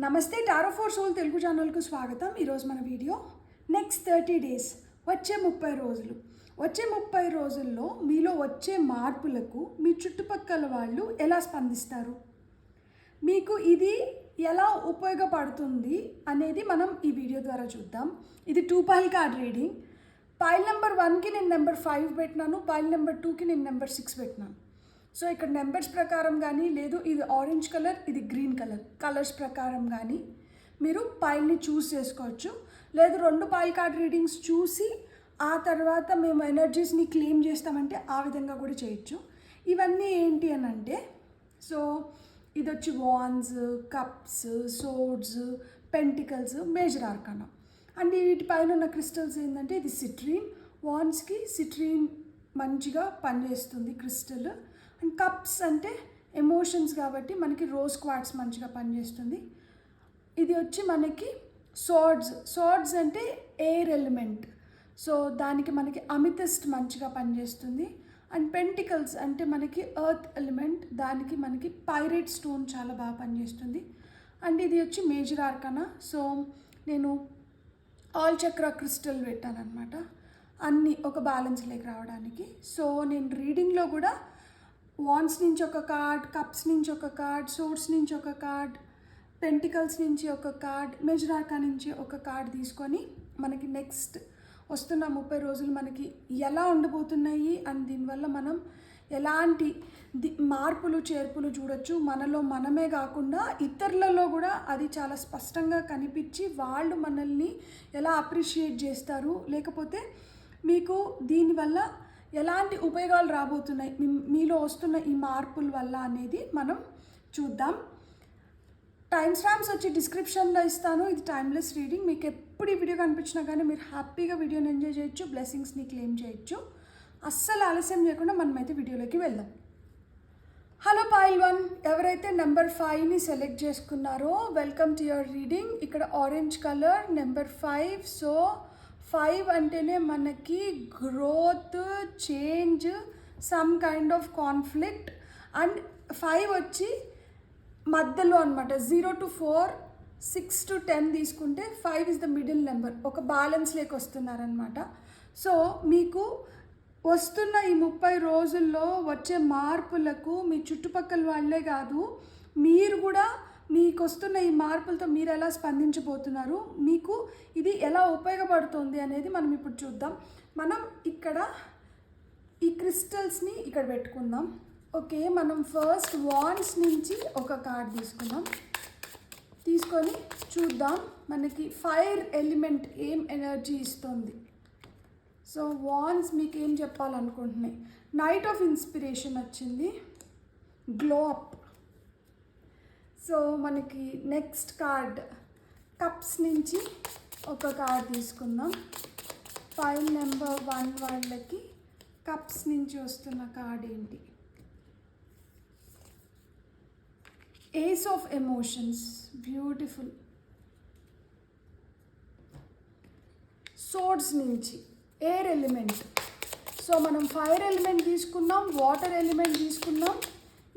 నమస్తే tarot for soul Telugu ఛానల్కు స్వాగతం. ఈరోజు మన వీడియో నెక్స్ట్ 30 డేస్, వచ్చే 30 రోజుల్లో మీలో వచ్చే మార్పులకు మీ చుట్టుపక్కల వాళ్ళు ఎలా స్పందిస్తారు, మీకు ఇది ఎలా ఉపయోగపడుతుంది అనేది మనం ఈ వీడియో ద్వారా చూద్దాం. ఇది 2 pile card reading. Pile number 1కి నేను నెంబర్ 5 పెట్టినాను, పైల్ నెంబర్ 2కి నేను నెంబర్ 6 పెట్టినాను. సో ఇక్కడ నెంబర్స్ ప్రకారం కానీ, లేదు ఇది ఆరెంజ్ కలర్, ఇది గ్రీన్ కలర్, కలర్స్ ప్రకారం కానీ మీరు పైల్ని చూస్ చేసుకోవచ్చు. లేదు 2 పైల్ కార్డ్ రీడింగ్స్ చూసి ఆ తర్వాత మేము ఎనర్జీస్ని క్లెయిమ్ చేస్తామంటే ఆ విధంగా కూడా చేయొచ్చు. ఇవన్నీ ఏంటి అని అంటే, సో ఇది వచ్చి wands, cups, swords, pentacles, major arcana. And వీటిపైన ఉన్న క్రిస్టల్స్ ఏంటంటే, ఇది సిట్రీన్. వాన్స్కి సిట్రీన్ మంచిగా పనిచేస్తుంది క్రిస్టల్. అండ్ కప్స్ అంటే ఎమోషన్స్ కాబట్టి మనకి రోజ్ క్వార్ట్స్ మంచిగా పనిచేస్తుంది. ఇది వచ్చి మనకి సోర్డ్స్ అంటే ఎయిర్ ఎలిమెంట్, సో దానికి మనకి అమిథిస్ట్ మంచిగా పనిచేస్తుంది. అండ్ పెంటికల్స్ అంటే మనకి ఎర్త్ ఎలిమెంట్, దానికి మనకి పైరేట్ స్టోన్ చాలా బాగా పనిచేస్తుంది. అండ్ ఇది వచ్చి మేజర్ ఆర్కానా. సో నేను ఆల్ చక్ర క్రిస్టల్ పెట్టాను అనమాట, అన్నీ ఒక బ్యాలెన్స్లోకి రావడానికి. సో నేను రీడింగ్లో కూడా వాన్స్ నుంచి ఒక కార్డ్, కప్స్ నుంచి ఒక కార్డ్, సోర్డ్స్ నుంచి ఒక కార్డ్, పెంటికల్స్ నుంచి ఒక కార్డ్, మేజర్ ఆర్కానా నుంచి ఒక కార్డ్ తీసుకొని మనకి నెక్స్ట్ వస్తున్న 30 రోజులు మనకి ఎలా ఉండబోతున్నాయి అండ్ దీనివల్ల మనం ఎలాంటి మార్పులు చేర్పులు చూడొచ్చు. మనలో మనమే కాకుండా ఇతరులలో కూడా అది చాలా స్పష్టంగా కనిపించి వాళ్ళు మనల్ని ఎలా అప్రిషియేట్ చేస్తారు, లేకపోతే మీకు దీనివల్ల ఎలాంటి ఉపయోగాలు రాబోతున్నాయి మీలో వస్తున్న ఈ మార్పుల వల్ల అనేది మనం చూద్దాం. టైం స్టాంప్స్ వచ్చి డిస్క్రిప్షన్లో ఇస్తాను. ఇది టైమ్లెస్ రీడింగ్. మీకు ఎప్పుడు ఈ వీడియో కనిపించినా కానీ మీరు హ్యాపీగా వీడియోని ఎంజాయ్ చేయొచ్చు, బ్లెస్సింగ్స్ని క్లెయిమ్ చేయొచ్చు. అస్సలు ఆలస్యం చేయకుండా మనమైతే వీడియోలోకి వెళ్దాం. హలో పైల్ 1, ఎవరైతే నెంబర్ 5ని సెలెక్ట్ చేసుకున్నారో వెల్కమ్ టు యువర్ రీడింగ్. ఇక్కడ ఆరెంజ్ కలర్ నెంబర్ 5. సో 5 అంటేనే మనకి growth, change, some kind of conflict. And 5 వచ్చి మధ్యలో అనమాట, 0 to 4, 6 to 10 తీసుకుంటే 5 ఇస్ ద మిడిల్ నెంబర్, ఒక బ్యాలెన్స్ లేక వస్తున్నారనమాట. సో మీకు వస్తున్న ఈ 30 రోజుల్లో వచ్చే మార్పులకు మీ చుట్టుపక్కల వాళ్ళే కాదు, మీరు కూడా మీకు వస్తున్న ఈ మార్పులతో మీరు ఎలా స్పందించబోతున్నారు, మీకు ఇది ఎలా ఉపయోగపడుతుంది అనేది మనం ఇప్పుడు చూద్దాం. మనం ఇక్కడ ఈ క్రిస్టల్స్ని ఇక్కడ పెట్టుకుందాం. ఓకే, మనం ఫస్ట్ వాన్స్ నుంచి ఒక కార్డ్ తీసుకొని చూద్దాం మనకి ఫైర్ ఎలిమెంట్ ఏం ఎనర్జీ ఇస్తుంది. సో వాన్స్ మీకు ఏం చెప్పాలనుకుంటున్నాయి. నైట్ ఆఫ్ ఇన్స్పిరేషన్ వచ్చింది, గ్లో అప్. సో మనకి నెక్స్ట్ కార్డ్ కప్స్ నుంచి ఒక కార్డ్ తీసుకుందాం. పైల్ నెంబర్ 1 వాళ్ళకి కప్స్ నుంచి వస్తున్న కార్డ్ ఏంటి? Ace of emotions, beautiful. Swords నుంచి ఎయిర్ ఎలిమెంట్. సో మనం ఫైర్ ఎలిమెంట్ తీసుకున్నాం, వాటర్ ఎలిమెంట్ తీసుకున్నాం.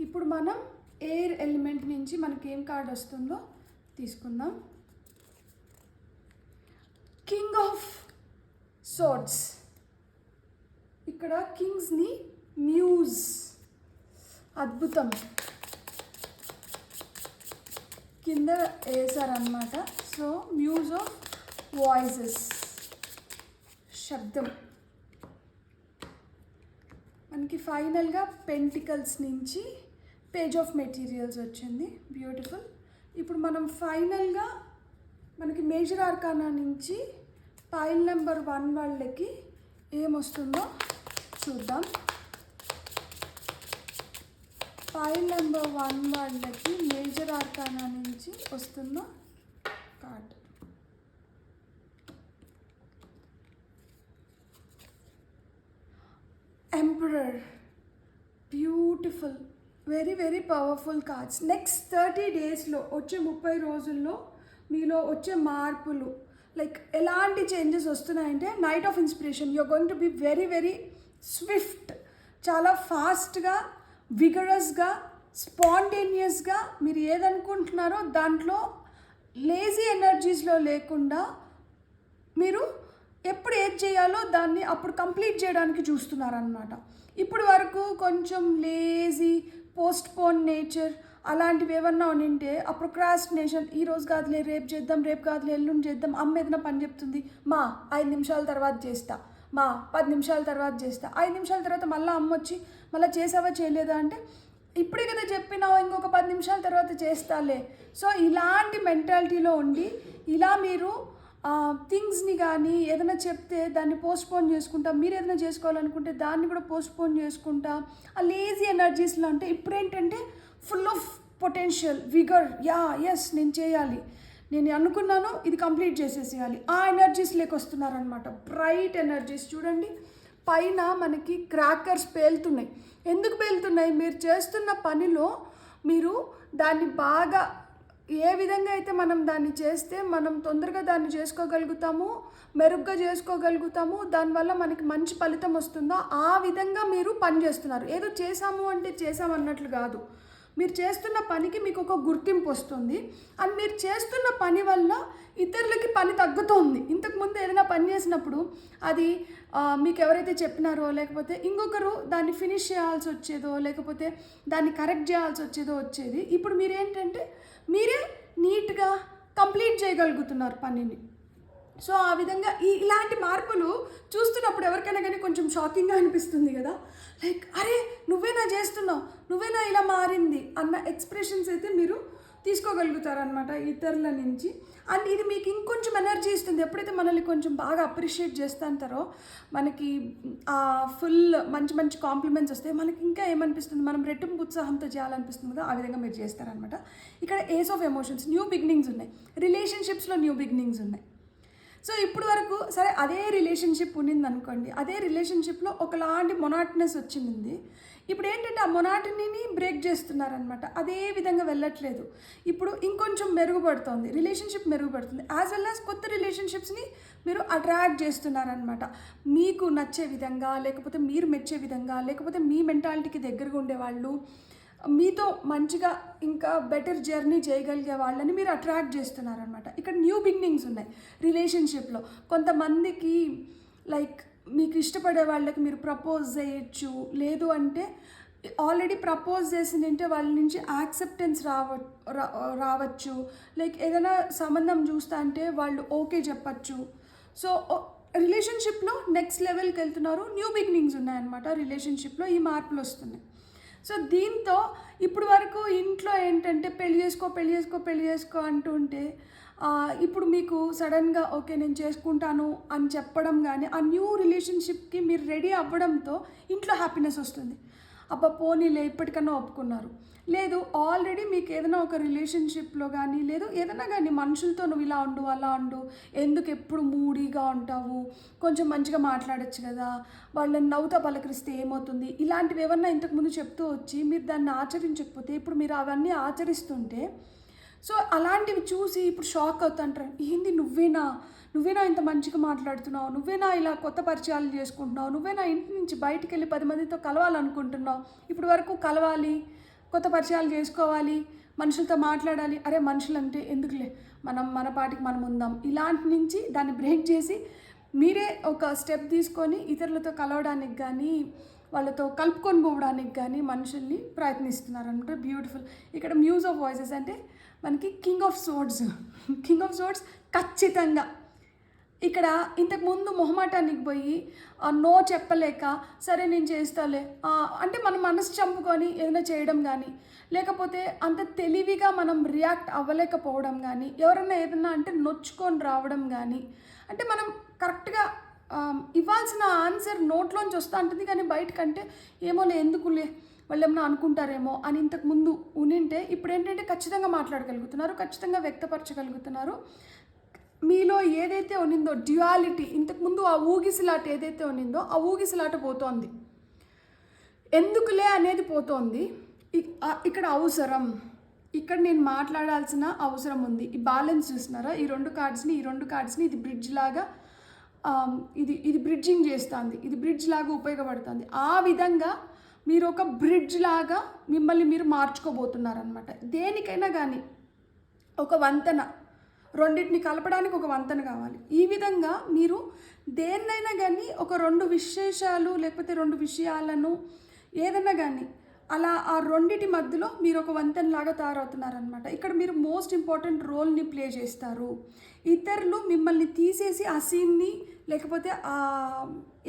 ఇప్పుడు మనం ఎయిర్ ఎలిమెంట్ నుంచి మనకి ఏం కార్డ్ వస్తుందో తీసుకుందాం. King of swords. ఇక్కడ కింగ్స్ని మ్యూజ్, అద్భుతం కింద వేసారనమాట. సో మ్యూజ్ ఆఫ్ వాయిసెస్, శబ్దం. మనకి ఫైనల్గా పెంటికల్స్ నుంచి పేజ్ ఆఫ్ మెటీరియల్స్ వచ్చింది, బ్యూటిఫుల్. ఇప్పుడు మనం ఫైనల్గా మనకి మేజర్ ఆర్కానా నుంచి పైల్ నెంబర్ 1 వాళ్ళకి ఏమొస్తుందో చూద్దాం. పైల్ నెంబర్ 1 వాళ్ళకి మేజర్ ఆర్కానా నుంచి వస్తున్న card emperor, beautiful, very very powerful cards. Next 30 డేస్లో వచ్చే 30 రోజుల్లో మీలో వచ్చే మార్పులు, లైక్ ఎలాంటి చేంజెస్ వస్తున్నాయంటే, knight of inspiration, you're going to be very very swift, చాలా ఫాస్ట్గా, విగరస్గా, స్పాంటేనియస్గా మీరు ఏదనుకుంటున్నారో దాంట్లో లేజీ ఎనర్జీస్లో లేకుండా మీరు ఎప్పుడు ఏది చేయాలో దాన్ని అప్పుడు కంప్లీట్ చేయడానికి చూస్తున్నారనమాట. ఇప్పుడు వరకు కొంచెం లేజీ, పోస్ట్పోన్ నేచర్ అలాంటివి ఏమన్నా ఉంటే ఆ ప్రొక్రాస్టినేషన్, ఈరోజు కాదులే రేపు చేద్దాం, రేపు కాదులే ఎల్లుండి చేద్దాం, అమ్మ ఏదైనా పని చెప్తుంది, మా 5 నిమిషాల తర్వాత చేస్తా, మా 10 నిమిషాల తర్వాత చేస్తా, 5 నిమిషాల తర్వాత మళ్ళీ అమ్మ వచ్చి మళ్ళీ చేసావా చేయలేదా అంటే ఇప్పుడే కదా చెప్పినావు ఇంకొక 10 నిమిషాల తర్వాత చేస్తాలే. సో ఇలాంటి మెంటాలిటీలో ఉండి ఇలా మీరు థింగ్స్ని కానీ ఏదైనా చెప్తే దాన్ని పోస్ట్పోన్ చేసుకుంటా, మీరు ఏదైనా చేసుకోవాలనుకుంటే దాన్ని కూడా పోస్ట్పోన్ చేసుకుంటా ఆ లేజీ ఎనర్జీస్లో ఉంటే ఇప్పుడేంటంటే full of potential, vigour, yes నేను చేయాలి, నేను అనుకున్నాను ఇది కంప్లీట్ చేసేసేయాలి, ఆ ఎనర్జీస్ వస్తున్నారనమాట. బ్రైట్ ఎనర్జీస్ చూడండి, పైన మనకి క్రాకర్స్ పేలుతున్నాయి. ఎందుకు పేలుతున్నాయి? మీరు చేస్తున్న పనిలో మీరు దాన్ని బాగా ఏ విధంగా అయితే మనం దాన్ని చేస్తే మనం తొందరగా దాన్ని చేసుకోగలుగుతాము, మెరుగ్గా చేసుకోగలుగుతాము, దానివల్ల మనకి మంచి ఫలితం వస్తుందో ఆ విధంగా మీరు పని చేస్తున్నారు. ఏదో చేసాము అంటే చేసాము అన్నట్లు కాదు, మీరు చేస్తున్న పనికి మీకు ఒక గుర్తింపు వస్తుంది. అండ్ మీరు చేస్తున్న పని వల్ల ఇతరులకి పని తగ్గుతుంది. ఇంతకుముందు ఏదైనా పని చేసినప్పుడు అది మీకు ఎవరైతే చెప్పినారో లేకపోతే ఇంకొకరు దాన్ని ఫినిష్ చేయాల్సి వచ్చేదో లేకపోతే దాన్ని కరెక్ట్ చేయాల్సి వచ్చేది. ఇప్పుడు మీరు ఏంటంటే మీరే నీట్గా కంప్లీట్ చేయగలుగుతున్నారు పనిని. సో ఆ విధంగా ఇలాంటి మార్పులు చూస్తున్నప్పుడు ఎవరికైనా కానీ కొంచెం షాకింగ్గా అనిపిస్తుంది కదా, లైక్ అరే నువ్వేనా చేస్తున్నావు, నువ్వేనా ఇలా మారింది అన్న ఎక్స్ప్రెషన్స్ అయితే మీరు తీసుకోగలుగుతారనమాట ఇతరుల నుంచి. అండ్ ఇది మీకు ఇంకొంచెం ఎనర్జీ ఇస్తుంది. ఎప్పుడైతే మనల్ని కొంచెం బాగా అప్రిషియేట్ చేస్తాంటారో మనకి ఫుల్ మంచి మంచి కాంప్లిమెంట్స్ వస్తాయి, మనకి ఇంకా ఏమనిపిస్తుంది, మనం రెట్టింపు ఉత్సాహంతో చేయాలనిపిస్తుంది కదా, ఆ విధంగా మీరు చేస్తారనమాట. ఇక్కడ ace of emotions, new beginnings ఉన్నాయి, రిలేషన్షిప్స్లో న్యూ బిగినింగ్స్ ఉన్నాయి. సో ఇప్పుడు వరకు సరే అదే రిలేషన్షిప్ ఉన్నింది అనుకోండి, అదే రిలేషన్షిప్లో ఒకలాంటి మొనాటనెస్ వచ్చింది. ఇప్పుడు ఏంటంటే ఆ మొనాటనీని బ్రేక్ చేస్తున్నారనమాట, అదే విధంగా వెళ్ళట్లేదు. ఇప్పుడు ఇంకొంచెం మెరుగుపడుతుంది, రిలేషన్షిప్ మెరుగుపడుతుంది, యాజ్ వెల్ యాజ్ కొత్త రిలేషన్షిప్స్ని మీరు అట్రాక్ట్ చేస్తున్నారనమాట. మీకు నచ్చే విధంగా లేకపోతే మీరు మెచ్చే విధంగా లేకపోతే మీ మెంటాలిటీకి దగ్గరగా ఉండేవాళ్ళు, మీతో మంచిగా ఇంకా బెటర్ జర్నీ చేయగలిగే వాళ్ళని మీరు అట్రాక్ట్ చేస్తున్నారనమాట. ఇక్కడ న్యూ బిగినింగ్స్ ఉన్నాయి రిలేషన్షిప్లో. కొంతమందికి లైక్ మీకు ఇష్టపడే వాళ్ళకి మీరు ప్రపోజ్ చేయొచ్చు, లేదు అంటే ఆల్రెడీ ప్రపోజ్ చేసిందంటే వాళ్ళ నుంచి యాక్సెప్టెన్స్ రావచ్చు, లైక్ ఏదైనా సంబంధం చూస్తా అంటే వాళ్ళు ఓకే చెప్పచ్చు. సో రిలేషన్షిప్లో నెక్స్ట్ లెవెల్కి వెళ్తున్నారు, న్యూ బిగినింగ్స్ ఉన్నాయన్నమాట. రిలేషన్షిప్లో ఈ మార్పులు వస్తున్నాయి. సో దీంతో ఇప్పుడు వరకు ఇంట్లో ఏంటంటే పెళ్లి చేసుకో అంటుంటే ఇప్పుడు మీకు సడన్గా ఓకే నేను చేసుకుంటాను అని చెప్పడం కానీ ఆ న్యూ రిలేషన్షిప్కి మీరు రెడీ అవ్వడంతో ఇంట్లో హ్యాపీనెస్ వస్తుంది. అబ్బా పోనీలే ఇప్పటికన్నా ఒప్పుకున్నారు. లేదు ఆల్రెడీ మీకు ఏదైనా ఒక రిలేషన్షిప్లో కానీ లేదు ఏదైనా కానీ మనుషులతో నువ్వు ఇలా ఉండు అలా ఉండు, ఎందుకు ఎప్పుడు మూడీగా ఉంటావు, కొంచెం మంచిగా మాట్లాడచ్చు కదా, వాళ్ళని నవ్వుతా పలకరిస్తే ఏమవుతుంది, ఇలాంటివి ఏమన్నా ఇంతకుముందు చెప్తూ వచ్చి మీరు దాన్ని ఆచరించకపోతే ఇప్పుడు మీరు అవన్నీ ఆచరిస్తుంటే సో అలాంటివి చూసి ఇప్పుడు షాక్ అవుతుంటారు. ఏంది నువ్వేనా ఇంత మంచిగా మాట్లాడుతున్నావు, నువ్వేనా ఇలా కొత్త పరిచయాలు చేసుకుంటున్నావు, నువ్వేనా ఇంటి నుంచి బయటికి వెళ్ళి 10 మందితో కలవాలనుకుంటున్నావు, ఇప్పుడు వరకు కలవాలి, కొత్త పరిచయాలు చేసుకోవాలి, మనుషులతో మాట్లాడాలి, అరే మనుషులంటే ఎందుకులే మన పాటికి మనం ఉందాం, ఇలాంటి నుంచి దాన్ని బ్రేక్ చేసి మీరే ఒక స్టెప్ తీసుకొని ఇతరులతో కలవడానికి కానీ వాళ్ళతో కలుపుకొని పోవడానికి కానీ మనుషుల్ని ప్రయత్నిస్తున్నారు అనమాట. బ్యూటిఫుల్. ఇక్కడ మ్యూజ్ ఆఫ్ వాయిసెస్ అంటే మనకి కింగ్ ఆఫ్ సోర్డ్స్ ఖచ్చితంగా ఇక్కడ ఇంతకుముందు మొహమాటానికి పోయి నో చెప్పలేక సరే నేను చేస్తాలే అంటే మన మనసు చంపుకొని ఏదైనా చేయడం కానీ లేకపోతే అంత తెలివిగా మనం రియాక్ట్ అవ్వలేకపోవడం కానీ ఎవరైనా ఏదైనా అంటే నొచ్చుకొని రావడం కానీ అంటే మనం కరెక్ట్గా ఇవ్వాల్సిన ఆన్సర్ నోట్లోంచి వస్తూ ఉంటుంది కానీ బయటకంటే ఏమోలే ఎందుకులే వాళ్ళు ఏమన్నా అనుకుంటారేమో అని ఇంతకుముందు ఉనింటే ఇప్పుడు ఏంటంటే ఖచ్చితంగా మాట్లాడగలుగుతున్నారు, ఖచ్చితంగా వ్యక్తపరచగలుగుతున్నారు. మీలో ఏదైతే ఉన్నిందో డ్యుయాలిటీ, ఇంతకుముందు ఆ ఊగిసలాట ఏదైతే ఉన్నిందో ఆ ఊగిసలాట పోతోంది, ఎందుకులే అనేది పోతోంది. ఇక్కడ అవసరం, ఇక్కడ నేను మాట్లాడాల్సిన అవసరం ఉంది. ఈ బ్యాలెన్స్ చూస్తున్నారా, ఈ రెండు కార్డ్స్ని ఇది బ్రిడ్జ్ లాగా ఇది బ్రిడ్జింగ్ చేస్తుంది, ఇది బ్రిడ్జ్ లాగా ఉపయోగపడుతుంది. ఆ విధంగా మీరు ఒక బ్రిడ్జ్ లాగా మిమ్మల్ని మీరు మార్చుకోబోతున్నారనమాట. దేనికైనా కానీ ఒక వంతెన రెండింటిని కలపడానికి ఒక వంతెన కావాలి. ఈ విధంగా మీరు దేన్నైనా కానీ ఒక 2 విశేషాలు లేకపోతే 2 విషయాలను ఏదైనా కానీ అలా ఆ రెండిటి మధ్యలో మీరు ఒక వంతెనలాగా తయారవుతున్నారనమాట. ఇక్కడ మీరు మోస్ట్ ఇంపార్టెంట్ రోల్ని ప్లే చేస్తారు. ఇతరులు మిమ్మల్ని తీసేసి ఆ సీన్ని లేకపోతే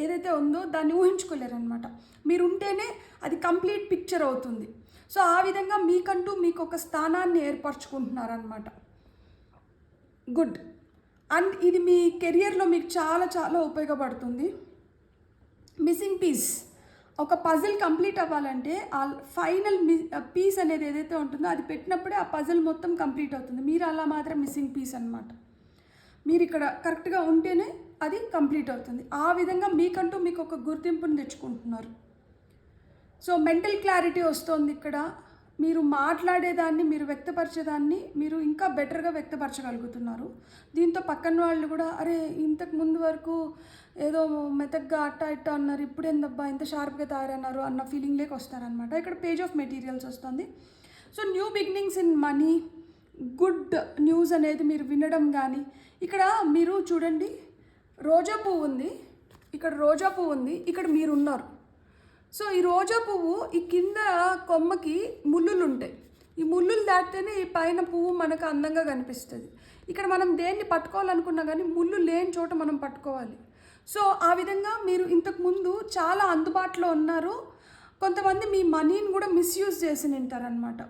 ఏదైతే ఉందో దాన్ని ఊహించుకోలేరనమాట. మీరు ఉంటేనే అది కంప్లీట్ పిక్చర్ అవుతుంది. సో ఆ విధంగా మీకంటూ మీకు ఒక స్థానాన్ని ఏర్పరచుకుంటున్నారనమాట. గుడ్. అండ్ ఇది మీ కెరియర్లో మీకు చాలా చాలా ఉపయోగపడుతుంది. మిస్సింగ్ పీస్, ఒక పజిల్ కంప్లీట్ అవ్వాలంటే ఆ ఫైనల్ పీస్ అనేది ఏదైతే ఉంటుందో అది పెట్టినప్పుడే ఆ పజిల్ మొత్తం కంప్లీట్ అవుతుంది. మీరు అలా మాత్రం మిస్సింగ్ పీస్ అనమాట. మీరు ఇక్కడ కరెక్ట్గా ఉంటేనే అది కంప్లీట్ అవుతుంది. ఆ విధంగా మీకంటూ మీకు ఒక గుర్తింపుని తెచ్చుకుంటున్నారు. సో మెంటల్ క్లారిటీ వస్తుంది ఇక్కడ. మీరు మాట్లాడేదాన్ని, మీరు వ్యక్తపరిచేదాన్ని మీరు ఇంకా బెటర్గా వ్యక్తపరచగలుగుతున్నారు. దీంతో పక్కన వాళ్ళు కూడా అరే ఇంతకు ముందు వరకు ఏదో మెతగ్గా అట్ట అన్నారు, ఇప్పుడు ఏందబ్బా ఇంత షార్ప్గా తయారన్నారు అన్న ఫీలింగ్లోకి వస్తారనమాట. ఇక్కడ పేజ్ ఆఫ్ మెటీరియల్స్ వస్తుంది. So new beginnings in money, good news అనేది మీరు వినడం కానీ, ఇక్కడ మీరు చూడండి రోజా పువ్వు ఉంది, ఇక్కడ రోజా పువ్వు ఉంది, ఇక్కడ మీరు ఉన్నారు. సో ఈ రోజా పువ్వు ఈ కింద కొమ్మకి ముళ్ళులు ఉంటాయి. ఈ ముళ్ళులు దాటితేనే ఈ పైన పువ్వు మనకు అందంగా కనిపిస్తుంది. ఇక్కడ మనం దేన్ని పట్టుకోవాలనుకున్నా కానీ ముళ్ళు లేని చోట మనం పట్టుకోవాలి. సో ఆ విధంగా మీరు ఇంతకుముందు చాలా అందుబాటులో ఉన్నారు. కొంతమంది మీ మనీని కూడా మిస్యూజ్ చేసి ఉంటారనమాట.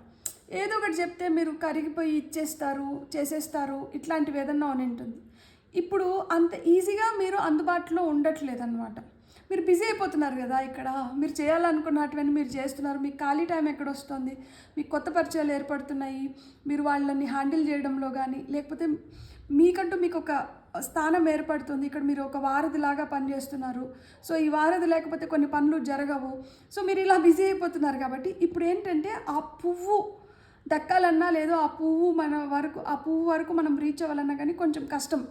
ఏదో ఒకటి చెప్తే మీరు కరిగిపోయి ఇచ్చేస్తారు, చేసేస్తారు, ఇట్లాంటివి ఏదన్నా అని ఉంటుంది. ఇప్పుడు అంత ఈజీగా మీరు అందుబాటులో ఉండట్లేదు అనమాట. మీరు బిజీ అయిపోతున్నారు కదా. ఇక్కడ మీరు చేయాలనుకున్నటువంటి మీరు చేస్తున్నారు. మీకు ఖాళీ టైం ఎక్కడ వస్తుంది, మీకు కొత్త పరిచయాలు ఏర్పడుతున్నాయి, మీరు వాళ్ళని హ్యాండిల్ చేయడంలో కానీ లేకపోతే మీకంటూ మీకు ఒక స్థానం ఏర్పడుతుంది. ఇక్కడ మీరు ఒక వారధిలాగా పనిచేస్తున్నారు. సో ఈ వారధి లేకపోతే కొన్ని పనులు జరగవు. సో మీరు ఇలా బిజీ అయిపోతున్నారు కాబట్టి ఇప్పుడు ఏంటంటే ఆ పువ్వు దక్కాలన్నా లేదో ఆ పువ్వు వరకు మనం రీచ్ అవ్వాలన్నా కానీ కొంచెం కష్టం.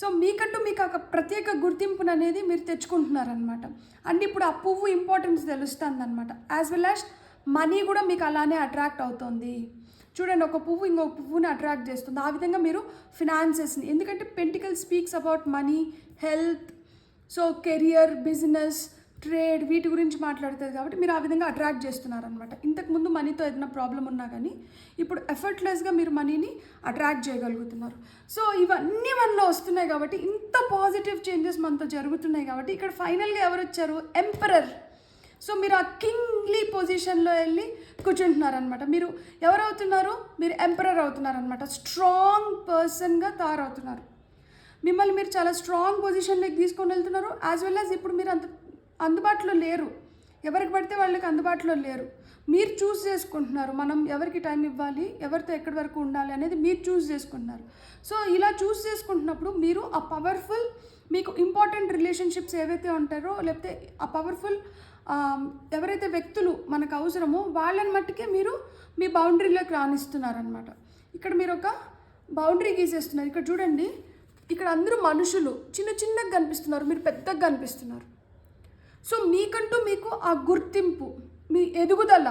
సో మీకంటూ మీకు ఒక ప్రత్యేక గుర్తింపును అనేది మీరు తెచ్చుకుంటున్నారనమాట. అండ్ ఇప్పుడు ఆ పువ్వు ఇంపార్టెన్స్ తెలుస్తుంది అనమాట. యాజ్ వెల్ యాజ్ మనీ కూడా మీకు అలానే అట్రాక్ట్ అవుతుంది. చూడండి, ఒక పువ్వు ఇంకొక పువ్వుని అట్రాక్ట్ చేస్తుంది. ఆ విధంగా మీరు ఫినాన్సెస్ని, ఎందుకంటే pentacle speaks about money, health, so career, business, trade, వీటి గురించి మాట్లాడుతుంది కాబట్టి మీరు ఆ విధంగా అట్రాక్ట్ చేస్తున్నారనమాట. ఇంతకుముందు మనీతో ఏదైనా ప్రాబ్లం ఉన్నా కానీ ఇప్పుడు ఎఫర్ట్లెస్గా మీరు మనీని అట్రాక్ట్ చేయగలుగుతున్నారు. సో ఇవన్నీ మనలో వస్తున్నాయి కాబట్టి ఇంత పాజిటివ్ చేంజెస్ మనతో జరుగుతున్నాయి కాబట్టి ఇక్కడ ఫైనల్గా ఎవరు వచ్చారు? ఎంపరర్. సో మీరు ఆ కింగ్లీ పొజిషన్లో వెళ్ళి కూర్చుంటున్నారనమాట. మీరు ఎవరవుతున్నారు? మీరు ఎంపరర్ అవుతున్నారనమాట. స్ట్రాంగ్ పర్సన్గా తయారవుతున్నారు. మిమ్మల్ని మీరు చాలా స్ట్రాంగ్ పొజిషన్లోకి తీసుకొని వెళ్తున్నారు. యాజ్ వెల్ యాజ్ ఇప్పుడు మీరు అందుబాటులో లేరు, ఎవరికి పడితే వాళ్ళకి అందుబాటులో లేరు. మీరు చూస్ చేసుకుంటున్నారు మనం ఎవరికి టైం ఇవ్వాలి, ఎవరితో ఎక్కడి వరకు ఉండాలి అనేది మీరు చూస్ చేసుకుంటున్నారు. సో ఇలా చూస్ చేసుకుంటున్నప్పుడు మీరు ఆ పవర్ఫుల్, మీకు ఇంపార్టెంట్ రిలేషన్షిప్స్ ఏవైతే ఉంటారో లేకపోతే ఆ పవర్ఫుల్ ఎవరైతే వ్యక్తులు మనకు అవసరమో వాళ్ళని మట్టుకే మీరు మీ బౌండరీలోకి రాణిస్తున్నారనమాట. ఇక్కడ మీరు ఒక బౌండరీ గీసేస్తున్నారు. ఇక్కడ చూడండి, ఇక్కడ అందరూ మనుషులు చిన్నగా కనిపిస్తున్నారు, మీరు పెద్దగా కనిపిస్తున్నారు. సో మీకంటూ మీకు ఆ గుర్తింపు, మీ ఎదుగుదల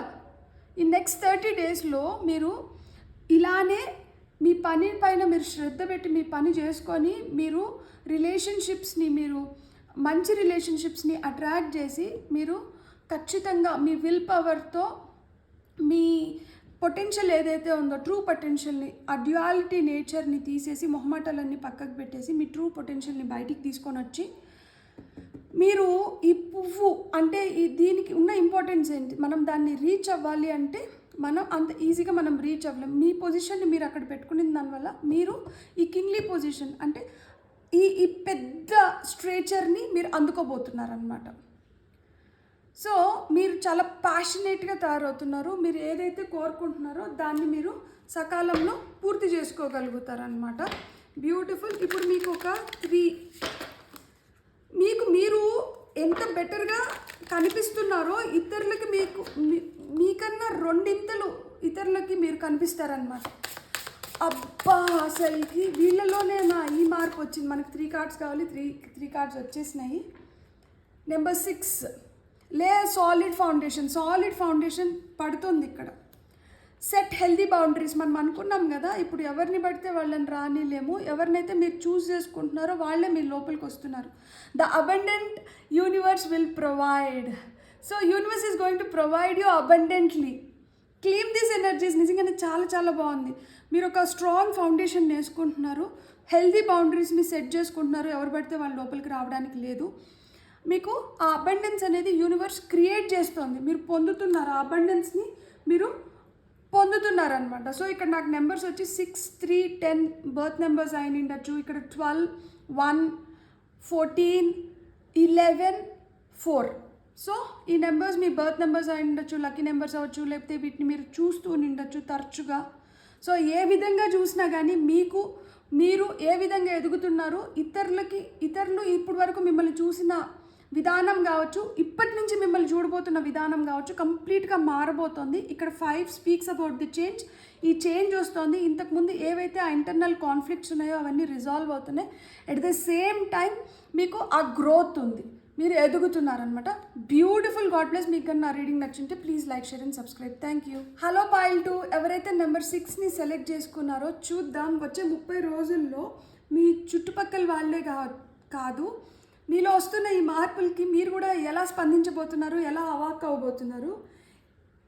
ఈ నెక్స్ట్ 30 డేస్లో మీరు ఇలానే మీ పని పైన మీరు శ్రద్ధ పెట్టి మీ పని చేసుకొని మీరు రిలేషన్షిప్స్ని, మీరు మంచి రిలేషన్షిప్స్ని అట్రాక్ట్ చేసి మీరు ఖచ్చితంగా మీ విల్ పవర్తో మీ పొటెన్షియల్ ఏదైతే ఉందో ట్రూ పొటెన్షియల్ని, ఆ డ్యుయాలిటీ నేచర్ని తీసేసి మొహమాటాలన్నీ పక్కకు పెట్టేసి మీ ట్రూ పొటెన్షియల్ని బయటికి తీసుకొని వచ్చి మీరు ఈ పువ్వు అంటే దీనికి ఉన్న ఇంపార్టెన్స్ ఏంటి, మనం దాన్ని రీచ్ అవ్వాలి అంటే మనం అంత ఈజీగా మనం రీచ్ అవ్వలేం. మీ పొజిషన్ని మీరు అక్కడ పెట్టుకునే దానివల్ల మీరు ఈ కింగ్లీ పొజిషన్ అంటే ఈ పెద్ద స్ట్రేచర్ని మీరు అందుకోబోతున్నారనమాట. సో మీరు చాలా ప్యాషనేట్గా తయారవుతున్నారు. మీరు ఏదైతే కోరుకుంటున్నారో దాన్ని మీరు సకాలంలో పూర్తి చేసుకోగలుగుతారనమాట. బ్యూటిఫుల్. ఇప్పుడు మీకు ఒక 3 మీరు ఎంత బెటర్గా కనిపిస్తున్నారో ఇతరులకి మీకన్నా 2 ఇంతలు ఇతరులకి మీరు కనిపిస్తారనమాట. అబ్బా అసలుకి వీళ్ళలోనేనా ఈ మార్పు వచ్చింది. మనకి 3 కార్డ్స్ కావాలి, 3 కార్డ్స్ వచ్చేసినాయి. నెంబర్ 6 సాలిడ్ ఫౌండేషన్ పడుతుంది ఇక్కడ. Set healthy boundaries. మనం అనుకున్నాం కదా, ఇప్పుడు ఎవరిని పడితే వాళ్ళని రానిలేము, ఎవరినైతే మీరు చూస్ చేసుకుంటున్నారో వాళ్ళే మీ లోపలికి వస్తున్నారు. The abundant universe will provide. So universe is going to provide you abundantly. క్లీమ్ these energies. నిజంగానే చాలా చాలా బాగుంది. మీరు ఒక స్ట్రాంగ్ ఫౌండేషన్ వేసుకుంటున్నారు, హెల్దీ బౌండరీస్ని సెట్ చేసుకుంటున్నారు, ఎవరు పడితే వాళ్ళ లోపలికి రావడానికి లేదు. మీకు ఆ అబండెన్స్ అనేది యూనివర్స్ క్రియేట్ చేస్తుంది, మీరు పొందుతున్నారు, ఆ అబండెన్స్ని మీరు పొందుతున్నారనమాట. సో ఇక్కడ నాకు నెంబర్స్ వచ్చి 6, 3, 10 బర్త్ నెంబర్స్ అయిన ఉండొచ్చు. ఇక్కడ 12, 1, 14, 11, 4. సో ఈ నెంబర్స్ మీ బర్త్ నెంబర్స్ అయి ఉండొచ్చు, లక్కీ నెంబర్స్ అవ్వచ్చు, లేకపోతే వీటిని మీరు చూస్తూ ఉండొచ్చు తరచుగా. సో ఏ విధంగా చూసినా కానీ మీరు ఏ విధంగా ఎదుగుతున్నారు, ఇతరులు ఇప్పటి వరకు మిమ్మల్ని చూసిన విధానం కావచ్చు, ఇప్పటి నుంచి మిమ్మల్ని చూడబోతున్న విధానం కావచ్చు, కంప్లీట్గా మారబోతోంది. ఇక్కడ 5 స్పీక్స్ అబౌట్ ది చేంజ్. ఈ చేంజ్ వస్తుంది. ఇంతకుముందు ఏవైతే ఆ ఇంటర్నల్ కాన్ఫ్లిక్ట్స్ ఉన్నాయో అవన్నీ రిజాల్వ్ అవుతున్నాయి. ఎట్ ద సేమ్ టైం మీకు ఆ గ్రోత్ ఉంది, మీరు ఎదుగుతున్నారనమాట. బ్యూటిఫుల్. God bless. మీకు నా రీడింగ్ నచ్చింటే please like, share and subscribe. Thank you. Hello pile 2, ఎవరైతే నెంబర్ 6ని సెలెక్ట్ చేసుకున్నారో చూద్దాం. వచ్చే 30 రోజుల్లో మీ చుట్టుపక్కల వాళ్ళే కాదు, మీలో వస్తున్న ఈ మార్పులకి మీరు కూడా ఎలా స్పందించబోతున్నారు, ఎలా అవాక్ అవ్వబోతున్నారు,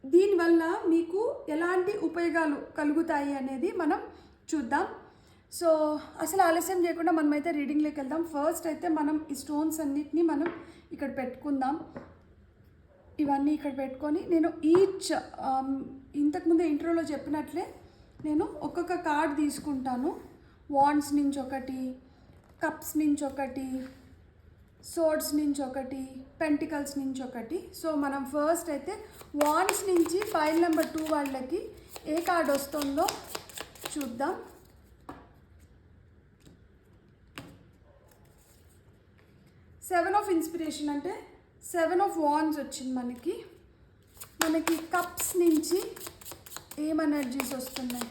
దీనివల్ల మీకు ఎలాంటి ఉపయోగాలు కలుగుతాయి అనేది మనం చూద్దాం. సో అసలు ఆలస్యం చేయకుండా మనమైతే రీడింగ్లోకి వెళ్దాం. ఫస్ట్ అయితే మనం ఈ స్టోన్స్ అన్నిటినీ మనం ఇక్కడ పెట్టుకుందాం. ఇవన్నీ ఇక్కడ పెట్టుకొని నేను ఇంతకుముందు ఇంట్రోలో చెప్పినట్లే నేను ఒక్కొక్క కార్డ్ తీసుకుంటాను. వాండ్స్ నుంచి ఒకటి, కప్స్ నుంచి ఒకటి, సోర్డ్స్ నుంచి ఒకటి, పెంటికల్స్ నుంచి ఒకటి. సో మనం ఫస్ట్ అయితే వాండ్స్ నుంచి పైల్ నెంబర్ 2 వాళ్ళకి ఏ కార్డ్ వస్తుందో చూద్దాం. సెవెన్ ఆఫ్ ఇన్స్పిరేషన్ అంటే 7 ఆఫ్ వాండ్స్ వచ్చింది మనకి కప్స్ నుంచి ఏం ఎనర్జీస్ వస్తున్నాయి.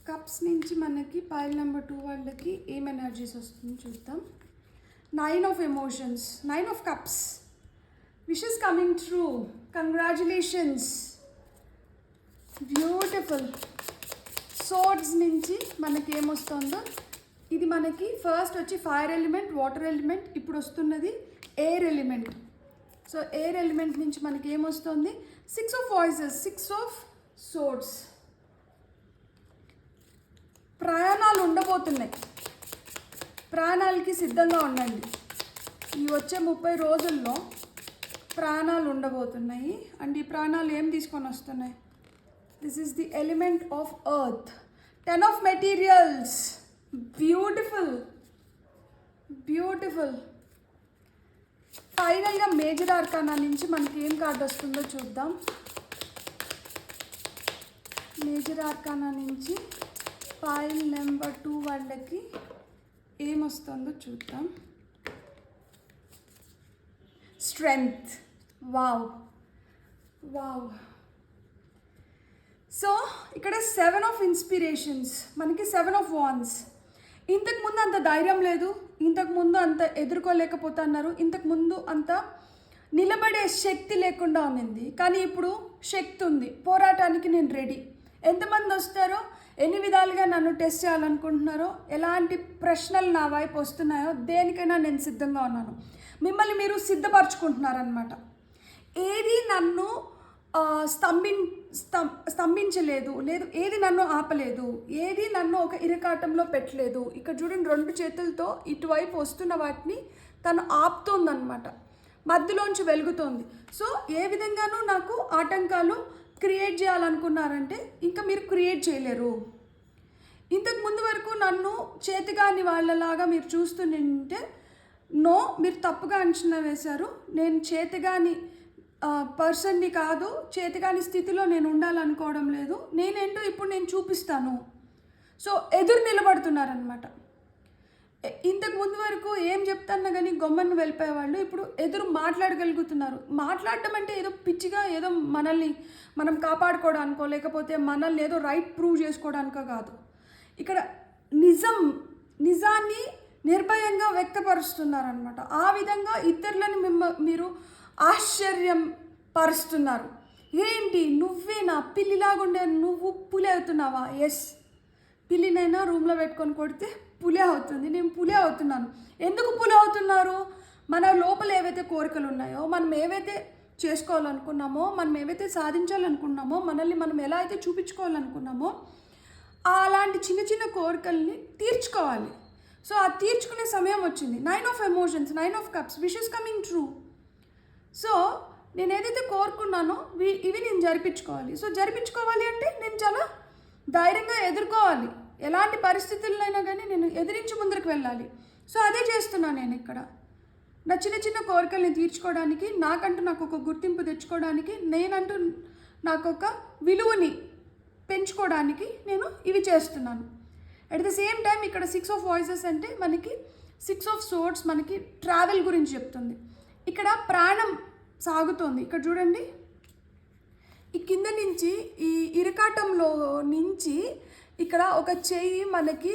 కప్స్ నుంచి మనకి పైల్ నెంబర్ 2 వాళ్ళకి ఏం ఎనర్జీస్ వస్తుంది చూద్దాం. 9 of emotions, 9 of cups, wishes coming true, congratulations, beautiful. Swords నుంచి మనకి ఏమొస్తుందో, ఇది మనకి ఫస్ట్ వచ్చి ఫైర్ ఎలిమెంట్, వాటర్ ఎలిమెంట్, ఇప్పుడు వస్తున్నది air element. So air element నుంచి మనకి ఏమొస్తుంది, 6 ఆఫ్ వాయిసెస్, 6 ఆఫ్ సోర్డ్స్. ప్రయాణాలు ఉండబోతున్నాయి, ప్రయాణాలకి సిద్ధంగా ఉండండి. ఈ వచ్చే 30 రోజుల్లో ప్రాణాలు ఉండబోతున్నాయి. అండ్ ఈ ప్రాణాలు ఏం తీసుకొని వస్తున్నాయి, this is the element of earth. 10 of materials, beautiful. ఫైనల్గా మేజర్ ఆర్కానా నుంచి మనకి ఏం కార్డు వస్తుందో చూద్దాం. మేజర్ ఆర్కానా నుంచి పైల్ నెంబర్ 2 వాళ్ళకి ఏమొస్తుందో చూద్దాం. స్ట్రెంగ్త్. వావ్. సో ఇక్కడ 7 ఆఫ్ ఇన్స్పిరేషన్స్, మనకి 7 ఆఫ్ వాండ్స్. ఇంతకుముందు అంత ధైర్యం లేదు, ఇంతకుముందు అంత ఎదుర్కోలేకపోతున్నారు, ఇంతకుముందు అంత నిలబడే శక్తి లేకుండా ఉన్నింది. కానీ ఇప్పుడు శక్తి ఉంది, పోరాటానికి నేను రెడీ. ఎంతమంది వస్తారో, ఎన్ని విధాలుగా నన్ను టెస్ట్ చేయాలనుకుంటున్నారో, ఎలాంటి ప్రశ్నలు నా వైపు వస్తున్నాయో దేనికైనా నేను సిద్ధంగా ఉన్నాను. మిమ్మల్ని మీరు సిద్ధపరచుకుంటున్నారనమాట. ఏది నన్ను స్తంభించలేదు, ఏది నన్ను ఆపలేదు, ఏది నన్ను ఒక ఇరకాటంలో పెట్టలేదు. ఇక్కడ చూడండి, 2 చేతులతో ఇటువైపు వస్తున్న వాటిని తను ఆపుతోందనమాట, మధ్యలోంచి వెలుగుతోంది. సో ఏ విధంగానూ నాకు ఆటంకాలు క్రియేట్ చేయాలనుకున్నారంటే ఇంకా మీరు క్రియేట్ చేయలేరు. ఇంతకు ముందు వరకు నన్ను చేతిగాని వాళ్ళలాగా మీరు చూస్తుంటే నో, మీరు తప్పుగా అంచనా వేశారు. నేను చేతిగాని పర్సన్ని కాదు, చేతిగాని స్థితిలో నేను ఉండాలనుకోవడం లేదు, నేనేంటో ఇప్పుడు నేను చూపిస్తాను. సో ఎదురు నిలబడుతున్నారనమాట. ఇంతకు ముందు వరకు ఏం చెప్తాన్నా కానీ గొమ్మను వెళ్ళిపోయేవాళ్ళు ఇప్పుడు ఎదురు మాట్లాడగలుగుతున్నారు. మాట్లాడటం అంటే ఏదో పిచ్చిగా ఏదో మనల్ని మనం కాపాడుకోవడానికో, లేకపోతే మనల్ని ఏదో రైట్ ప్రూవ్ చేసుకోవడానికో కాదు. ఇక్కడ నిజాన్ని నిర్భయంగా వ్యక్తపరుస్తున్నారనమాట. ఆ విధంగా ఇతరులని మీరు ఆశ్చర్యం పరుస్తున్నారు. ఏంటి నువ్వేనా పిల్లిలాగుండే నువ్వు పులి అవుతున్నావా? ఎస్, పిల్లినైనా రూమ్లో పెట్టుకొని కొడితే పులి అవుతుంది. నేను పులి అవుతున్నాను. ఎందుకు పులి అవుతున్నారు? మన లోపల ఏవైతే కోరికలు ఉన్నాయో, మనం ఏవైతే చేసుకోవాలనుకున్నామో, మనం ఏవైతే సాధించాలనుకున్నామో, మనల్ని మనం ఎలా అయితే చూపించుకోవాలనుకున్నామో అలాంటి చిన్న చిన్న కోరికల్ని తీర్చుకోవాలి. సో ఆ తీర్చుకునే సమయం వచ్చింది. 9 of emotions, 9 of cups, wish is coming true. So నేను ఏదైతే కోరుకున్నానో ఇవి నేను జరిపించుకోవాలి. సో జరిపించుకోవాలి అంటే నేను చాలా ధైర్యంగా ఎదుర్కోవాలి. ఎలాంటి పరిస్థితులైనా కానీ నేను ఎదిరించి ముందరికి వెళ్ళాలి. సో అదే చేస్తున్నాను నేను ఇక్కడ. నా చిన్న చిన్న కోరికల్ని తీర్చుకోవడానికి, నాకు ఒక గుర్తింపు తెచ్చుకోవడానికి, నేనంటూ నాకు ఒక విలువని పెంచుకోవడానికి నేను ఇవి చేస్తున్నాను. అట్ ద సేమ్ టైం ఇక్కడ 6 ఆఫ్ వాయిసెస్ అంటే మనకి 6 ఆఫ్ సోర్డ్స్ మనకి ట్రావెల్ గురించి చెప్తుంది. ఇక్కడ ప్రాణం సాగుతోంది. ఇక్కడ చూడండి, ఈ కింద నుంచి ఈ ఇరకాటంలో నుంచి ఇక్కడ ఒక చెయ్యి మనకి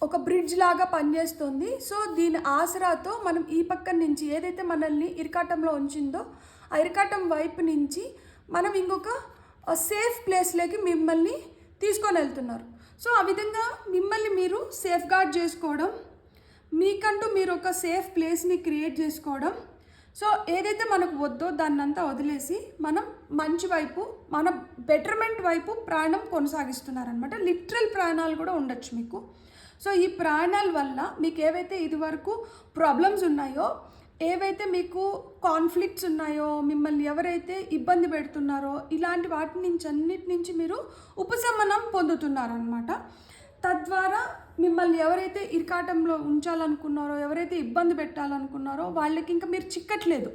ఒక బ్రిడ్జ్ లాగా పనిచేస్తుంది. సో దీని ఆసరాతో మనం ఈ పక్కన నుంచి ఏదైతే మనల్ని ఇరకాటంలో ఉంచిందో ఆ ఇరకాటం వైపు నుంచి మనం ఇంకొక సేఫ్ ప్లేస్లోకి మిమ్మల్ని తీసుకొని వెళ్తున్నారు. సో ఆ విధంగా మిమ్మల్ని మీరు సేఫ్ గార్డ్ చేసుకోవడం, మీకంటూ మీరు ఒక సేఫ్ ప్లేస్ని క్రియేట్ చేసుకోవడం. సో ఏదైతే మనకు వద్దో దాన్నంతా వదిలేసి మనం మంచి వైపు, మన బెటర్మెంట్ వైపు ప్రాణం కొనసాగిస్తున్నారనమాట. లిటరల్ ప్రాణాలు కూడా ఉండొచ్చు మీకు. సో ఈ ప్రాణాల వల్ల మీకు ఏవైతే ఇదివరకు ప్రాబ్లమ్స్ ఉన్నాయో, ఏవైతే మీకు కాన్ఫ్లిక్ట్స్ ఉన్నాయో, మిమ్మల్ని ఎవరైతే ఇబ్బంది పెడుతున్నారో, ఇలాంటి వాటి నుంచి అన్నిటి నుంచి మీరు ఉపశమనం పొందుతున్నారనమాట. తద్వారా మిమ్మల్ని ఎవరైతే ఇరకాటంలో ఉంచాలనుకున్నారో, ఎవరైతే ఇబ్బంది పెట్టాలనుకున్నారో వాళ్ళకి ఇంకా మీరు చిక్కట్లేదు.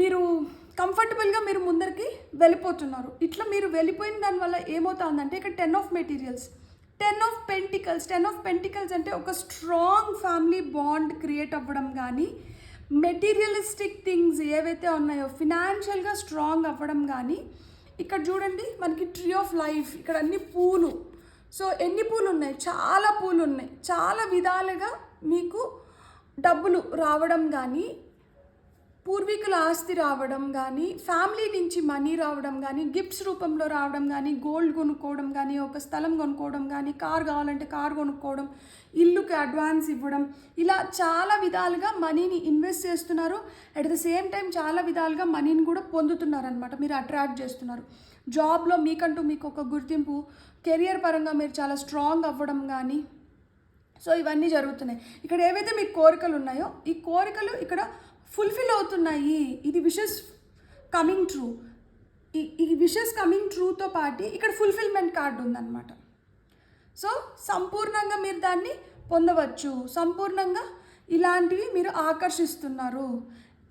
మీరు కంఫర్టబుల్గా మీరు ముందరికి వెళ్ళిపోతున్నారు. ఇట్లా మీరు వెళ్ళిపోయిన దానివల్ల ఏమవుతుందంటే ఇక్కడ 10 of materials, 10 of pentacles. 10 of pentacles అంటే ఒక స్ట్రాంగ్ ఫ్యామిలీ బాండ్ క్రియేట్ అవ్వడం కానీ, మెటీరియలిస్టిక్ థింగ్స్ ఏవైతే ఉన్నాయో ఫినాన్షియల్గా స్ట్రాంగ్ అవ్వడం కానీ. ఇక్కడ చూడండి మనకి ట్రీ ఆఫ్ లైఫ్, ఇక్కడ అన్ని పూలు. సో ఎన్ని పూలు ఉన్నాయి? చాలా పూలు ఉన్నాయి. చాలా విధాలుగా మీకు డబ్బులు రావడం కానీ, పూర్వీకుల ఆస్తి రావడం కానీ, ఫ్యామిలీ నుంచి మనీ రావడం కానీ, గిఫ్ట్స్ రూపంలో రావడం కానీ, గోల్డ్ కొనుక్కోవడం కానీ, ఒక స్థలం కొనుక్కోవడం కానీ, కార్ కావాలంటే కార్ కొనుక్కోవడం, ఇల్లుకి అడ్వాన్స్ ఇవ్వడం, ఇలా చాలా విధాలుగా మనీని ఇన్వెస్ట్ చేస్తున్నారు. అట్ ద సేమ్ టైం చాలా విధాలుగా మనీని కూడా పొందుతున్నారు అనమాట. మీరు అట్రాక్ట్ చేస్తున్నారు. జాబ్లో మీకంటూ మీకు ఒక గుర్తింపు, కెరియర్ పరంగా మీరు చాలా స్ట్రాంగ్ అవ్వడం కానీ. సో ఇవన్నీ జరుగుతున్నాయి. ఇక్కడ ఏవైతే మీకు కోరికలు ఉన్నాయో ఈ కోరికలు ఇక్కడ ఫుల్ఫిల్ అవుతున్నాయి. ఇది విషెస్ కమింగ్ ట్రూ. ఈ విషెస్ కమింగ్ ట్రూతో పాటు ఇక్కడ ఫుల్ఫిల్మెంట్ కార్డు ఉందన్నమాట. సో సంపూర్ణంగా మీరు దాన్ని పొందవచ్చు. సంపూర్ణంగా ఇలాంటివి మీరు ఆకర్షిస్తున్నారు.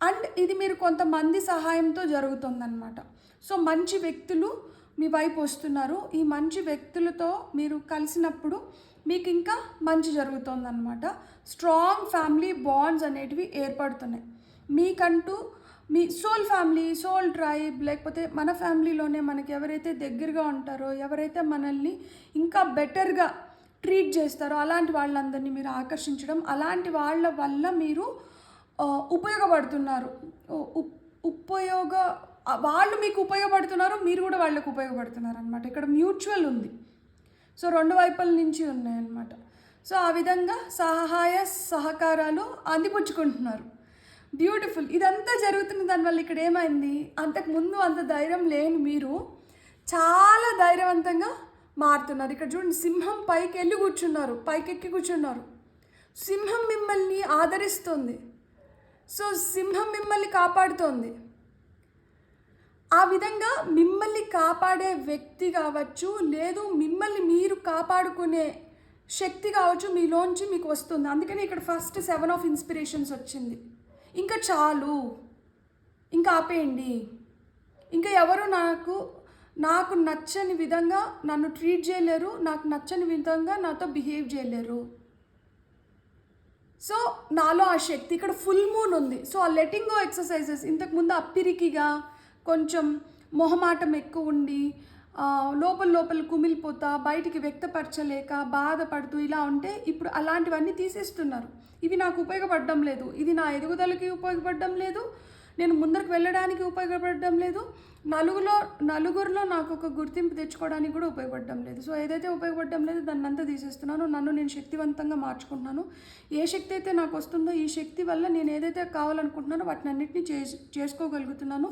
అండ్ ఇది మీరు కొంతమంది సహాయంతో జరుగుతుందన్నమాట. సో మంచి వ్యక్తులు మీ వైపు వస్తున్నారు. ఈ మంచి వ్యక్తులతో మీరు కలిసినప్పుడు మీకు ఇంకా మంచి జరుగుతుందన్నమాట. స్ట్రాంగ్ ఫ్యామిలీ బాండ్స్ అనేటివి ఏర్పడుతున్నాయి. మీకంటూ మీ సోల్ ఫ్యామిలీ, సోల్ ట్రైబ్, లేకపోతే మన ఫ్యామిలీలోనే మనకి ఎవరైతే దగ్గరగా ఉంటారో, ఎవరైతే మనల్ని ఇంకా బెటర్గా ట్రీట్ చేస్తారో అలాంటి వాళ్ళందరినీ మీరు ఆకర్షించడం, అలాంటి వాళ్ళ వల్ల మీరు ఉపయోగపడుతున్నారు. వాళ్ళు మీకు ఉపయోగపడుతున్నారు, మీరు కూడా వాళ్ళకు ఉపయోగపడుతున్నారు అనమాట. ఇక్కడ మ్యూచువల్ ఉంది. సో రెండు వైపుల నుంచి ఉన్నాయన్నమాట. సో ఆ విధంగా సహాయ సహకారాలు అందిపుచ్చుకుంటున్నారు. బ్యూటిఫుల్. ఇదంతా జరుగుతున్న దానివల్ల ఇక్కడ ఏమైంది, అంతకుముందు అంత ధైర్యం లేని మీరు చాలా ధైర్యవంతంగా మారుతున్నారు. ఇక్కడ చూడండి, సింహం పైకెక్కి కూర్చున్నారు. సింహం మిమ్మల్ని ఆదరిస్తుంది. సో సింహం మిమ్మల్ని కాపాడుతోంది. ఆ విధంగా మిమ్మల్ని కాపాడే వ్యక్తి కావచ్చు, లేదు మిమ్మల్ని మీరు కాపాడుకునే శక్తి కావచ్చు మీలోంచి మీకు వస్తుంది. అందుకని ఇక్కడ ఫస్ట్ 7 ఆఫ్ ఇన్స్పిరేషన్స్ వచ్చింది. ఇంకా చాలు, ఇంకా ఆపేయండి, ఇంకా ఎవరు నాకు నచ్చని విధంగా నన్ను ట్రీట్ చేయలేరు, నాకు నచ్చని విధంగా నాతో బిహేవ్ చేయలేరు. సో నాలో ఆ శక్తి, ఇక్కడ ఫుల్ మూన్ ఉంది. సో ఆ లెటింగ్ గో ఎక్సర్సైజెస్, ఇంతకుముందు అప్పిరికిగా కొంచెం మొహమాటం ఎక్కువ ఉండి లోపల కుమిలిపోతా, బయటికి వ్యక్తపరచలేక బాధపడుతూ ఇలా ఉంటే ఇప్పుడు అలాంటివన్నీ తీసేస్తున్నారు. ఇవి నాకు ఉపయోగపడడం లేదు, ఇది నా ఎదుగుదలకి ఉపయోగపడడం లేదు, నేను ముందరకు వెళ్ళడానికి ఉపయోగపడడం లేదు, నలుగురిలో నాకు ఒక గుర్తింపు తెచ్చుకోవడానికి కూడా ఉపయోగపడడం లేదు. సో ఏదైతే ఉపయోగపడడం లేదు దాన్ని అంతా తీసేస్తున్నాను. నన్ను నేను శక్తివంతంగా మార్చుకుంటున్నాను. ఏ శక్తి అయితే నాకు వస్తుందో ఈ శక్తి వల్ల నేను ఏదైతే కావాలనుకుంటున్నానో వాటిని అన్నింటినీ చేసుకోగలుగుతున్నాను.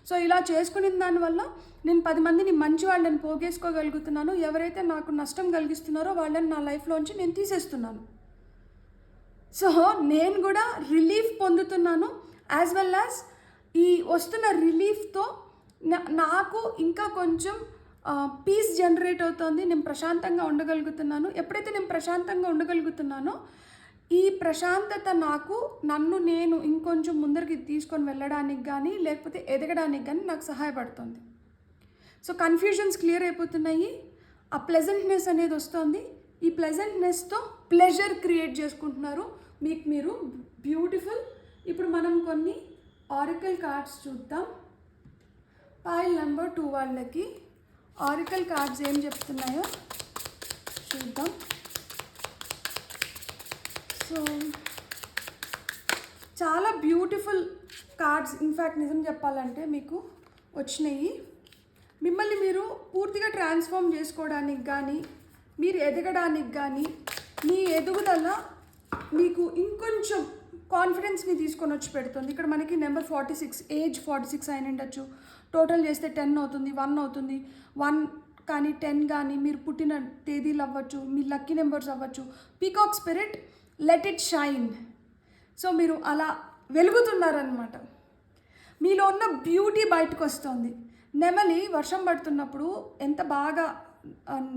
సో ఇలా చేసుకునే దానివల్ల నేను 10 మందిని మంచి వాళ్ళని పోగేసుకోగలుగుతున్నాను. ఎవరైతే నాకు నష్టం కలిగిస్తున్నారో వాళ్ళని నా లైఫ్లోంచి నేను తీసేస్తున్నాను. సో నేను కూడా రిలీఫ్ పొందుతున్నాను. యాజ్ వెల్ యాజ్ ఈ వస్తున్న రిలీఫ్తో నాకు ఇంకా కొంచెం పీస్ జనరేట్ అవుతుంది. నేను ప్రశాంతంగా ఉండగలుగుతున్నాను. ఎప్పుడైతే నేను ప్రశాంతంగా ఉండగలుగుతున్నానో ఈ ప్రశాంతత నన్ను నేను ఇంకొంచెం ముందరికి తీసుకొని వెళ్ళడానికి కానీ లేకపోతే ఎదగడానికి కానీ నాకు సహాయపడుతుంది. సో కన్ఫ్యూజన్స్ క్లియర్ అయిపోతున్నాయి. ఆ ప్లెజెంట్నెస్ అనేది వస్తుంది. ఈ ప్లెజెంట్నెస్తో ప్లెజర్ క్రియేట్ చేసుకుంటున్నారు మీకు మీరు. బ్యూటిఫుల్. ఇప్పుడు మనం కొన్ని ఆరికల్ కార్డ్స్ చూద్దాం. పైల్ నెంబర్ 2 వాళ్ళకి ఆరికల్ కార్డ్స్ ఏం చెప్తున్నాయో చూద్దాం. సో చాలా బ్యూటిఫుల్ కార్డ్స్ ఇన్ఫ్యాక్ట్ నిజం చెప్పాలంటే మీకు వచ్చినాయి. మిమ్మల్ని మీరు పూర్తిగా ట్రాన్స్ఫార్మ్ చేసుకోవడానికి కానీ మీరు ఎదగడానికి కానీ మీ ఎదుగుదల మీకు ఇంకొంచెం కాన్ఫిడెన్స్ని తీసుకొని వచ్చి పెడుతుంది. ఇక్కడ మనకి నెంబర్ 46, ఏజ్ 46 అయిన ఉండొచ్చు. టోటల్ చేస్తే 10 అవుతుంది, 1 అవుతుంది. 1 కానీ 10 కానీ మీరు పుట్టిన తేదీలు అవ్వచ్చు, మీ లక్కీ నెంబర్స్ అవ్వచ్చు. Peacock spirit, let it shine. So మీరు అలా వెలుగుతున్నారనమాట. మీలో ఉన్న బ్యూటీ బయటకు వస్తుంది. నెమలి వర్షం పడుతున్నప్పుడు ఎంత బాగా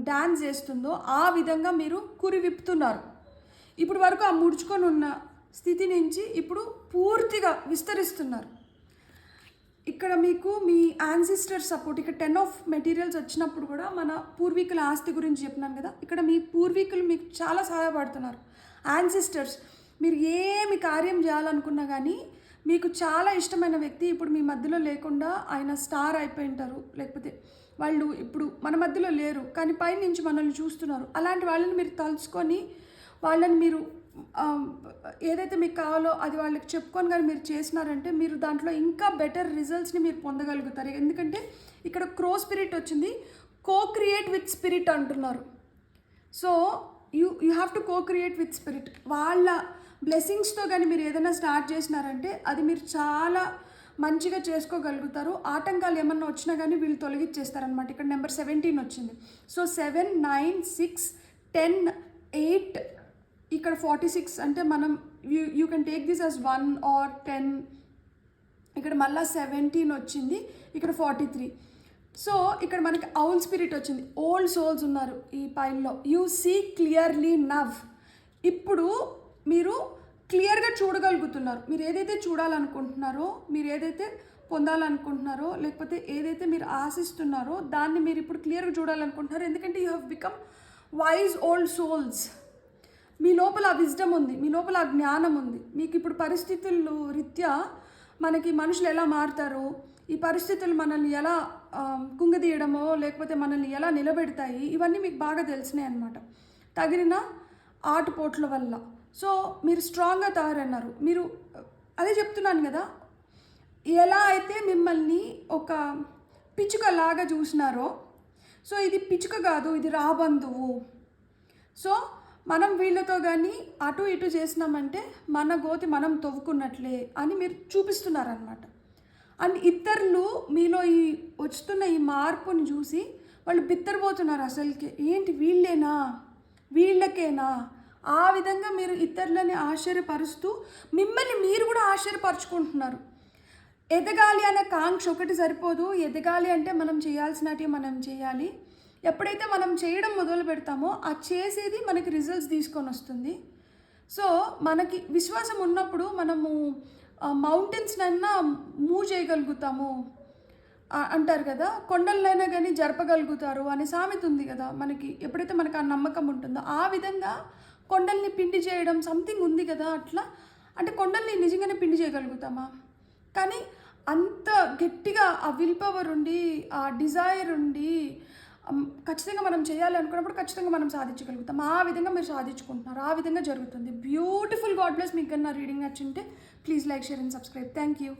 డ్యాన్స్ చేస్తుందో ఆ విధంగా మీరు కురి విప్పుతున్నారు. ఇప్పుడు వరకు ఆ ముడుచుకొని ఉన్న స్థితి నుంచి ఇప్పుడు పూర్తిగా విస్తరిస్తున్నారు. ఇక్కడ మీకు మీ యాన్సిస్టర్ సపోర్ట్, ఇక్కడ 10 ఆఫ్ మెటీరియల్స్ వచ్చినప్పుడు కూడా మన పూర్వీకుల ఆస్తి గురించి చెప్పినాను కదా. ఇక్కడ మీ పూర్వీకులు మీకు చాలా సహాయపడుతున్నారు. యాన్సిస్టర్స్, మీరు ఏమి కార్యం చేయాలనుకున్నా కానీ మీకు చాలా ఇష్టమైన వ్యక్తి ఇప్పుడు మీ మధ్యలో లేకుండా ఆయన స్టార్ అయిపోయి ఉంటారు, లేకపోతే వాళ్ళు ఇప్పుడు మన మధ్యలో లేరు కానీ పైనుంచి మనల్ని చూస్తున్నారు. అలాంటి వాళ్ళని మీరు తలుచుకొని వాళ్ళని మీరు ఏదైతే మీకు కావాలో అది వాళ్ళకి చెప్పుకొని కానీ మీరు చేసినారంటే మీరు దాంట్లో ఇంకా బెటర్ రిజల్ట్స్ని మీరు పొందగలుగుతారు. ఎందుకంటే ఇక్కడ క్రో స్పిరిట్ వచ్చింది. క్రియేట్ విత్ స్పిరిట్ అంటున్నారు. So you have to create with spirit. వాళ్ళ బ్లెస్సింగ్స్తో కానీ మీరు ఏదైనా స్టార్ట్ చేసినారంటే అది మీరు చాలా మంచిగా చేసుకోగలుగుతారు. ఆటంకాలు ఏమన్నా వచ్చినా కానీ వీళ్ళు తొలగించేస్తారనమాట. ఇక్కడ నెంబర్ 17 వచ్చింది. సో 7, 9, 6, 10, 8, ఇక్కడ 46 అంటే మనం you can take this as 1 or 10. ఇక్కడ మళ్ళీ 17 వచ్చింది, ఇక్కడ 43. సో ఇక్కడ మనకి ఔల్ స్పిరిట్ వచ్చింది. ఓల్డ్ సోల్స్ ఉన్నారు ఈ పైల్లో. You see clearly now. ఇప్పుడు మీరు క్లియర్గా చూడగలుగుతున్నారు. మీరు ఏదైతే చూడాలనుకుంటున్నారో, మీరు ఏదైతే పొందాలనుకుంటున్నారో, లేకపోతే ఏదైతే మీరు ఆశిస్తున్నారో దాన్ని మీరు ఇప్పుడు క్లియర్గా చూడాలనుకుంటున్నారు. ఎందుకంటే you have become wise old souls. మీ లోపల ఆ విజ్డమ్ ఉంది, మీ లోపల ఆ జ్ఞానం ఉంది. మీకు ఇప్పుడు పరిస్థితులు రీత్యా మనకి మనుషులు ఎలా మారుతారు, ఈ పరిస్థితులు మనల్ని ఎలా కుంగదీయడమో లేకపోతే మనల్ని ఎలా నిలబెడతాయి, ఇవన్నీ మీకు బాగా తెలిసినాయి అన్నమాట తగిన ఆటుపోట్ల వల్ల. సో మీరు స్ట్రాంగ్గా తయారన్నారు. మీరు అదే చెప్తున్నాను కదా, ఎలా అయితే మిమ్మల్ని ఒక పిచ్చుకలాగా చూసినారో, సో ఇది పిచ్చుక కాదు, ఇది రాబందువు. సో మనం వీళ్ళతో కానీ అటు ఇటు చేసినామంటే మన గోతి మనం తవ్వుకున్నట్లే అని మీరు చూపిస్తున్నారనమాట. అండ్ ఇతరులు మీలో ఈ వస్తున్న ఈ మార్పుని చూసి వాళ్ళు బిత్తరపోతున్నారు. అసలుకి ఏంటి వీళ్ళకేనా ఆ విధంగా మీరు ఇతరులని ఆశ్చర్యపరుస్తూ మిమ్మల్ని మీరు కూడా ఆశ్చర్యపరుచుకుంటున్నారు. ఎదగాలి అనే కాంక్ష ఒకటి సరిపోదు. ఎదగాలి అంటే మనం చేయాల్సినవి మనం చేయాలి. ఎప్పుడైతే మనం చేయడం మొదలు పెడతామో ఆ చేసేది మనకి రిజల్ట్స్ తీసుకొని వస్తుంది. సో మనకి విశ్వాసం ఉన్నప్పుడు మనము మౌంటైన్స్నైనా మూవ్ చేయగలుగుతాము అంటారు కదా, కొండలైనా కానీ జరపగలుగుతారు అనే సామెత ఉంది కదా మనకి. ఎప్పుడైతే మనకు ఆ నమ్మకం ఉంటుందో ఆ విధంగా కొండల్ని పిండి చేయడం సంథింగ్ ఉంది కదా. అట్లా అంటే కొండల్ని నిజంగానే పిండి చేయగలుగుతామా? కానీ అంత గట్టిగా ఆ విల్ పవర్ ఉండి ఆ డిజైర్ ఉండి ఖచ్చితంగా మనం చేయాలి అనుకున్నప్పుడు ఖచ్చితంగా మనం సాధించగలుగుతాం. ఆ విధంగా మీరు సాధించుకుంటున్నారు, ఆ విధంగా జరుగుతుంది. బ్యూటిఫుల్. God bless. మీకు కన్నా రీడింగ్ నచ్చింటే please like, share and subscribe. Thank you.